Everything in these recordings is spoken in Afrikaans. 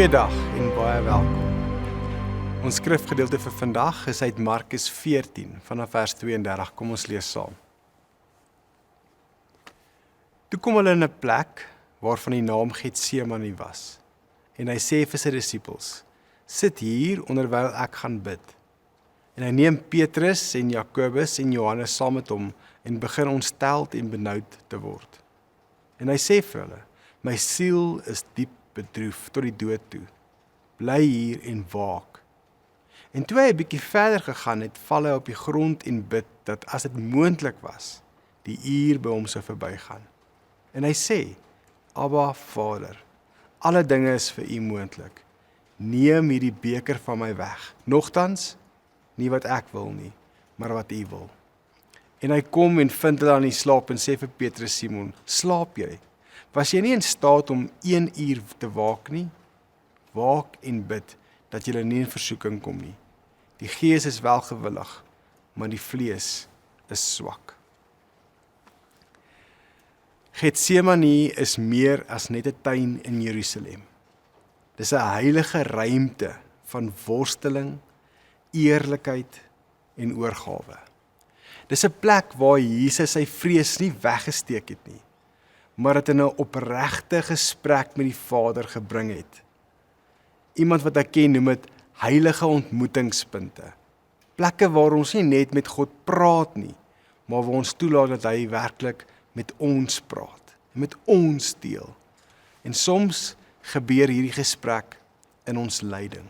Goeiedag en baie welkom. Ons skrifgedeelte vir vandag is uit Markus 14 vanaf vers 32. Kom ons lees saam. Toe kom hulle in 'n plek waarvan die naam Getsemane was. En hy sê vir sy disippels: "Sit hier onderwyl ek gaan bid." En hy neem Petrus en Jakobus en Johannes saam met hom en begin ontsteld en benoud te word. En hy sê vir hulle: "My siel is diep bedroef tot die dood toe. Bly hier en waak." En toe hy 'n bietjie verder gegaan het, val hy op die grond en bid dat as dit moontlik was, die uur by hom sou verbygaan. En hy sê: "Abba, Vader, alle dinge is vir U moontlik. Neem hierdie beker van my weg. Nogtans, nie wat ek wil nie, maar wat U wil." En hy kom en vind hulle aan die slaap en sê vir Petrus: "Simon, slaap jy? Was jy nie in staat om 1 uur te waak nie? Waak en bid, dat jy nie in versoeking kom nie. Die gees is welgewillig, maar die vlees is swak." Getsemane is meer as net 'n tuin in Jerusalem. Dis 'n heilige ruimte van worsteling, eerlikheid en oorgawe. Dis 'n plek waar Jesus sy vrees nie weggesteek het nie, maar dit in 'n opregte gesprek met die Vader gebring het. Iemand wat ek ken noem dit heilige ontmoetingspunte. Plekke waar ons nie net met God praat nie, maar waar ons toelaat dat hy werklik met ons praat en met ons deel. En soms gebeur hierdie gesprek in ons lyding.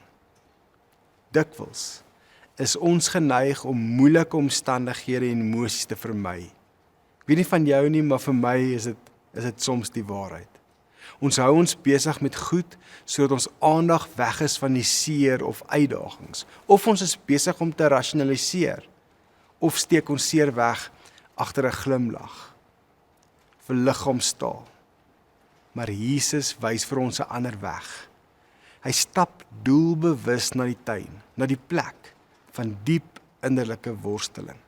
Dikwels is ons geneig om moeilike omstandighede en emosies te vermy. Ek weet nie van jou nie, maar vir my is dit soms die waarheid. Ons hou ons besig met goed, sodat ons aandag weg is van die seer of uitdagings. Of ons is besig om te rasionaliseer, of steek ons seer weg agter 'n glimlag, vir liggaamstaal. Maar Jesus wys vir ons 'n ander weg. Hy stap doelbewus na die tuin, na die plek van diep innerlike worsteling.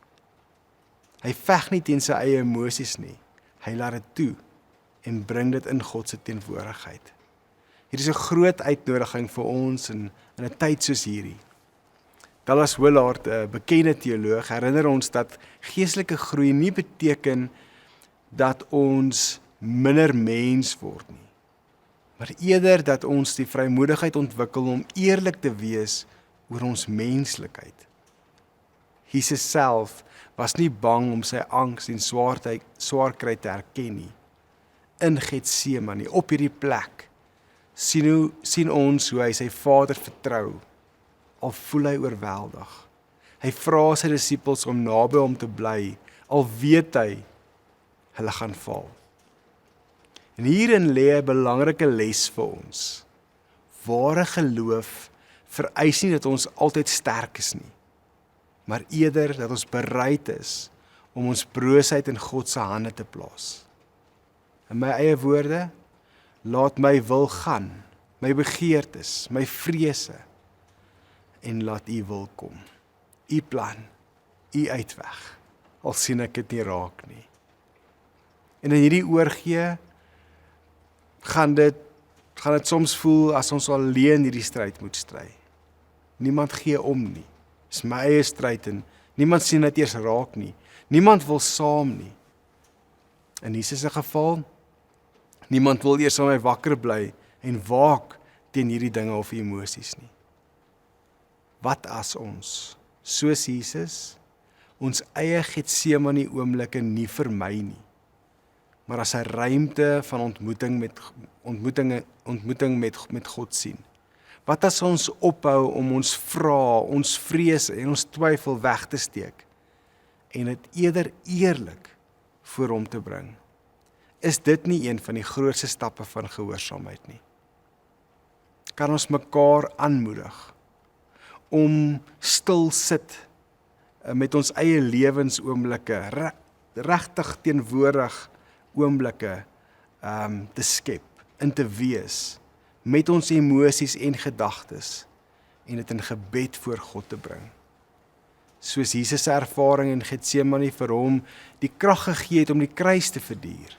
Hy veg nie teen sy eie emosies nie, hy laat dit toe en bring dit in God se teenwoordigheid. Hier is 'n groot uitnodiging vir ons in 'n tyd soos hierdie. Dallas Willard, 'n bekende teoloog, herinner ons dat geestelike groei nie beteken dat ons minder mens word nie, maar eerder dat ons die vrymoedigheid ontwikkel om eerlik te wees oor ons menslikheid. Jesus self was nie bang om sy angs en swaarkry te erken nie. In Getsemane, op hierdie plek, sien ons hoe hy sy Vader vertrou, al voel hy oorweldig. Hy vra sy disippels om naby hom te bly, al weet hy, hulle gaan val. En hierin lê 'n belangrike les vir ons. Ware geloof vereis nie dat ons altyd sterk is nie, maar eerder dat ons bereid is om ons broosheid in God se hande te plaas. In my eie woorde, laat my wil gaan, my begeertes, my vrese, en laat U wil kom. U plan, U uitweg, al sien ek dit nie raak nie. En in hierdie oorgee, gaan dit soms voel as ons alleen hierdie stryd moet stry. Niemand gee om nie. Dis my eie stryd en niemand sien dit eers raak nie. Niemand wil saam nie. In Jesus se geval, niemand wil eers aan my wakker bly en waak teen hierdie dinge of emosies nie. Wat as ons, soos Jesus, ons eie Getsemane oomblikke nie vermy nie, maar as 'n ruimte van ontmoeting met God sien? Wat as ons ophou om ons vrae, ons vrese en ons twyfel weg te steek en dit eerder eerlik voor hom te bring? Is dit nie een van die grootste stappe van gehoorsaamheid nie? Kan ons mekaar aanmoedig om stil sit met ons eie lewensoomblikke, regtig teenwoordig oomblikke te skep, in te wees, met ons emosies en gedagtes, en dit in gebed voor God te bring. Soos Jesus se ervaring in Getsemane vir hom die krag gegee het om die kruis te verduur,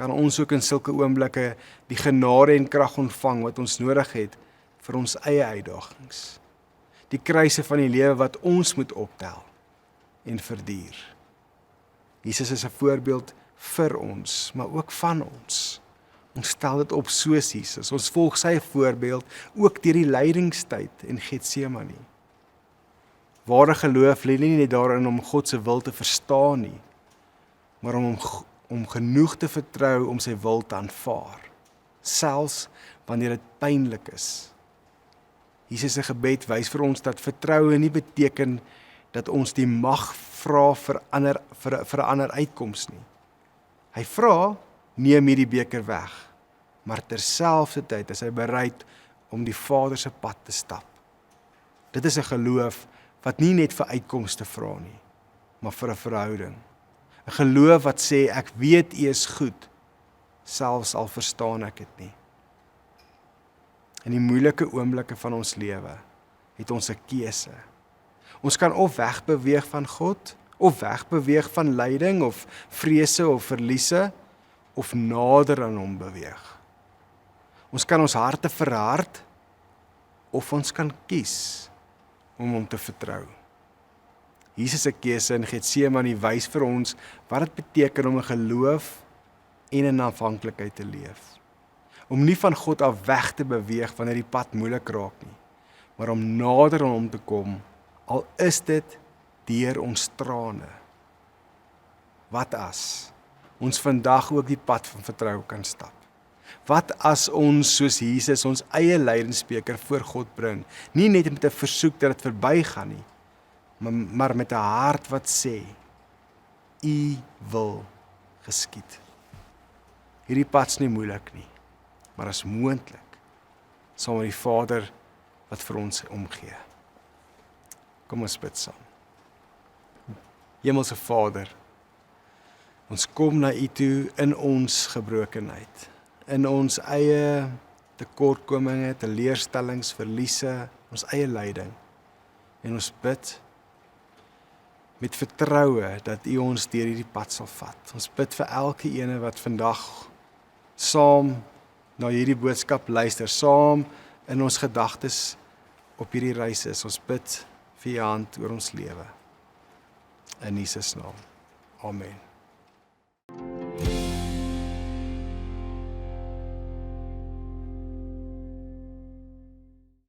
kan ons ook in sulke oomblikke die genade en krag ontvang wat ons nodig het vir ons eie uitdagings. Die kruise van die lewe wat ons moet optel en verduur. Jesus is 'n voorbeeld vir ons, maar ook van ons. Ons stel dit op soos Jesus. Ons volg sy voorbeeld ook deur die lydingstyd in Getsemane. Ware geloof lê nie net daarin om God se wil te verstaan nie, maar om genoeg te vertrou om sy wil te aanvaar, selfs wanneer dit pynlik is. Jesus se gebed wys vir ons dat vertroue nie beteken dat ons die mag vra vir 'n ander uitkoms nie. Hy vra, neem hierdie beker weg, maar terselfdertyd is hy bereid om die Vader se pad te stap. Dit is 'n geloof wat nie net vir uitkomste vra nie, maar vir 'n verhouding. 'n Geloof wat sê, ek weet U is goed, selfs al verstaan ek dit nie. In die moeilike oomblikke van ons lewe het ons 'n keuse. Ons kan of wegbeweeg van God, of wegbeweeg van lyding, of vrese of verliese, of nader aan hom beweeg. Ons kan ons harte verhard, of ons kan kies om hom te vertrou. Jesus se keuse in Getsemane wys vir ons wat dit beteken om 'n geloof en 'n afhanklikheid te leef. Om nie van God af weg te beweeg wanneer die pad moeilik raak nie, maar om nader aan hom te kom, al is dit deur ons trane. Wat as ons vandag ook die pad van vertrou kan stap? Wat as ons soos Jesus ons eie lydensbeker voor God bring, nie net met 'n versoek dat dit verbygaan nie, maar met 'n hart wat sê, U wil geskied. Hierdie pad's nie moeilik nie, maar is moontlik saam met die Vader wat vir ons omgee. Kom ons bid saam. Hemelse Vader, ons kom na U toe in ons gebrokenheid, in ons eie tekortkominge, teleurstellings, verliese, ons eie lyding. En ons bid met vertroue dat U ons deur hierdie pad sal vat. Ons bid vir elke ene wat vandag saam na hierdie boodskap luister, saam in ons gedagtes op hierdie reis is. Ons bid vir U hand oor ons lewe. In Jesus naam. Amen.